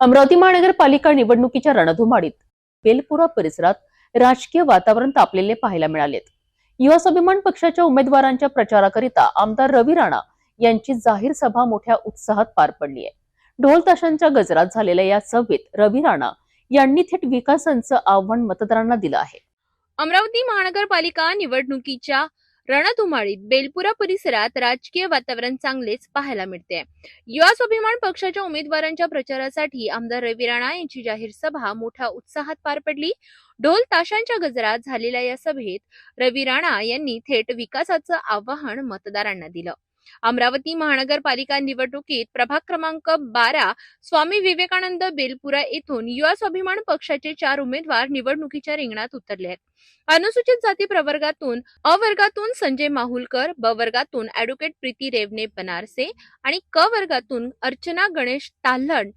अमरावती महानगरपालिका निवडणुकीच्या रणधुमाळीत बेलपुरा परिसरात राजकीय वातावरण तापलेले पाहायला मिळालेत। युवा स्वाभिमान पक्षाच्या उमेदवारांच्या प्रचाराकरिता आमदार रवी राणा यांची जाहीर सभा मोठ्या उत्साहात पार पडली आहे। ढोल ताशांच्या गजरात झालेल्या या सभेत रवी राणा यांनी थेट विकासाचं आव्हान मतदारांना दिलं आहे। अमरावती महानगरपालिका निवडणुकीच्या रणधुमाळीत बेलपुरा परिसरात राजकीय वातावरण चांगलेच पाहायला मिळते। युवा स्वाभिमान पक्षाच्या उमेदवारांच्या प्रचारासाठी आमदार रवी राणा यांची जाहीर सभा मोठ्या उत्साहात पार पडली। ढोल ताशांच्या गजरात झालेल्या या सभेत रवी राणा यांनी थेट विकासाचं आवाहन मतदारांना दिलं। अमरावती महानगरपालिका निवडणुकीत प्रभाग क्रमांक 12 स्वामी विवेकानंद बेलपुरा येथून युवा स्वाभिमान पक्षाचे 4 उमेदवार निवडणुकीच्या रिंगणात उतरले आहेत। अनुसूचित जाती प्रवर्गातून अ वर्गातून संजय माहुलकर, ब वर्गातून ॲडव्होकेट प्रीती रेवणे बनारसे आणि क वर्गातून अर्चना गणेश ताल्हण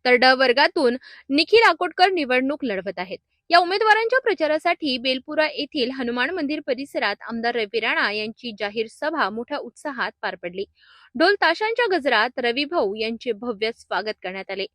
तर ड वर्गातून निखिल आकोटकर निवडणूक लढवत आहेत। या उमेदवारांच्या प्रचारासाठी बेलपुरा येथील हनुमान मंदिर परिसरात आमदार रवी राणा यांची जाहीर सभा मोठ्या उत्साहात पार पडली। ढोल ताशांच्या गजरात रवी भाऊ यांचे भव्य स्वागत करण्यात आले।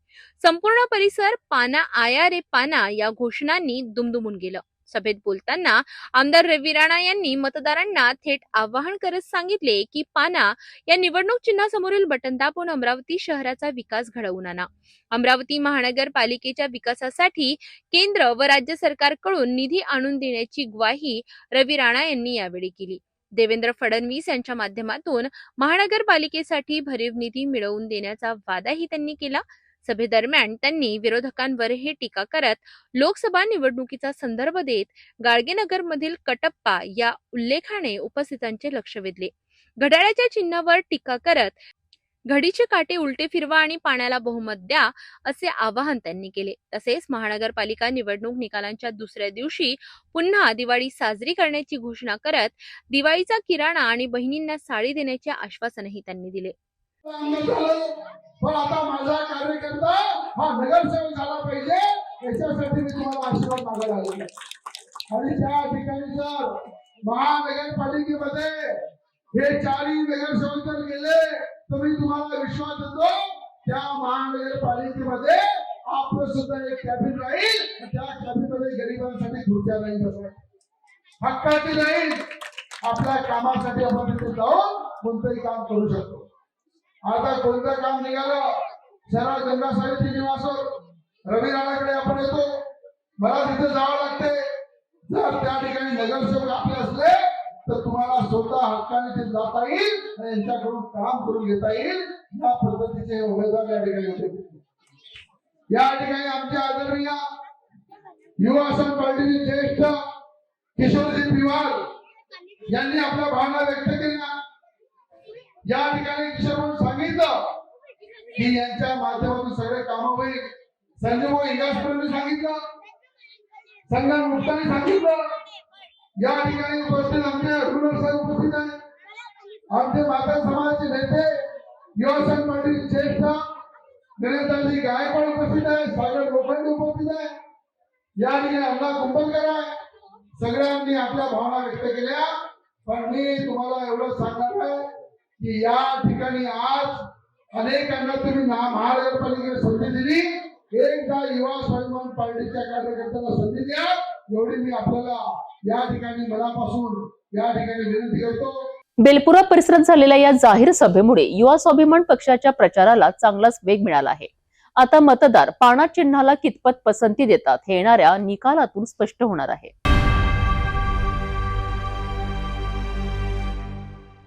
संपूर्ण परिसर पाना आया रे पाना या घोषणांनी दुमदुमून गेलं। सभेत बोलताना आमदार रवी राणा यांनी मतदारांना थेट आवाहन करत सांगितले की पाना या निवडणूक चिन्हासमोरील बटन दाबून अमरावती शहराचा विकास घडवून आणा। अमरावती महानगरपालिकेच्या विकासासाठी केंद्र व राज्य सरकारकडून निधी आणून देण्याची ग्वाही रवी राणा यांनी यावेळी केली। देवेंद्र फडणवीस यांच्या माध्यमातून महानगरपालिकेसाठी भरीव निधी मिळवून देण्याचा वादाही त्यांनी केला। सभेदरम्यान त्यांनी विरोधकांवरही टीका करत लोकसभा निवडणुकीचा संदर्भ देत गाडगेनगर मधील कटप्पा या उल्लेखाने उपस्थितांचे लक्ष वेधले। घड्याळाच्या चिन्हावर टीका करत घडीचे काटे उलटे फिरवा आणि पाण्याला बहुमत द्या असे आवाहन त्यांनी केले। तसेच महानगरपालिका निवडणूक निकालांच्या दुसऱ्या दिवशी पुन्हा दिवाळी साजरी करण्याची घोषणा करत दिवाळीचा किराणा आणि बहिणींना साडी देण्याचे आश्वासनही त्यांनी दिले। पण आता माझा कार्यकर्ता हा नगरसेवक झाला पाहिजे याच्यासाठी मी तुम्हाला आशीर्वाद मागायला आलो। आणि त्या ठिकाणी जर महानगरपालिकेमध्ये हे 4ही नगरसेवक जर गेले तर मी तुम्हाला विश्वास देतो त्या महानगरपालिकेमध्ये आपलं सुद्धा एक कॅबिन राहील। त्या कॅबिनमध्ये गरिबांसाठी खुर्च्या राहील, हक्काची राहील। आपल्या कामासाठी आपण तिथे जाऊन कोणतंही काम करू शकतो। आता कोणतं काम निघालं शहरात गंगासाहेबची निवासवर रवी राणाकडे आपण येतो, मला तिथे जावं लागते। जर त्या ठिकाणी नगरसेवक आपले असले तर तुम्हाला स्वतः हक्काने ते जाता येईल आणि यांच्याकडून काम करून घेता येईल। या पद्धतीचे उमेदवार या ठिकाणी होते। या ठिकाणी आमचे आदरणीय युवा स्वाभिमान पार्टीचे ज्येष्ठ किशोरजी पिवार यांनी आपल्या भावना व्यक्त केल्या। या ठिकाणी किशोर सांगितलं की यांच्या माध्यमातून सगळे काम होईल। संजय भाऊ इंगासकरांनी सांगितलं, संगम मुक्तांनी सांगितलं। या ठिकाणी उपस्थित आमचे अरुण साहेब उपस्थित आहेत, आमचे माता समाजाचे नेते युवा स्वाभिमान पार्टीचे ज्येष्ठ गणेशजी गायकवाड उपस्थित आहे, सागर लोखंडे उपस्थित आहे, या ठिकाणी अण्णा कुंभलकर आहे। सगळ्यांनी आपल्या भावना व्यक्त केल्या। पण मी तुम्हाला एवढं सांगणार आहे की या ठिकाणी आज अनेकांना तुम्ही महानगरपालिकेने संधी दिली, एकदा युवा स्वाभिमान पार्टीच्या कार्यकर्त्यांना संधी द्या, एवढी मी आपल्याला या ठिकाणी मनापासून या ठिकाणी विनंती करतो। बेलपुरा परिसरात झालेल्या या जाहीर सभेमुळे युवा स्वाभिमान पक्षाच्या प्रचाराला चांगलाच वेग मिळाला आहे। आता मतदार पाना चिन्हाला कितपत पसंती देतात हे येणाऱ्या निकालातून स्पष्ट होणार आहे।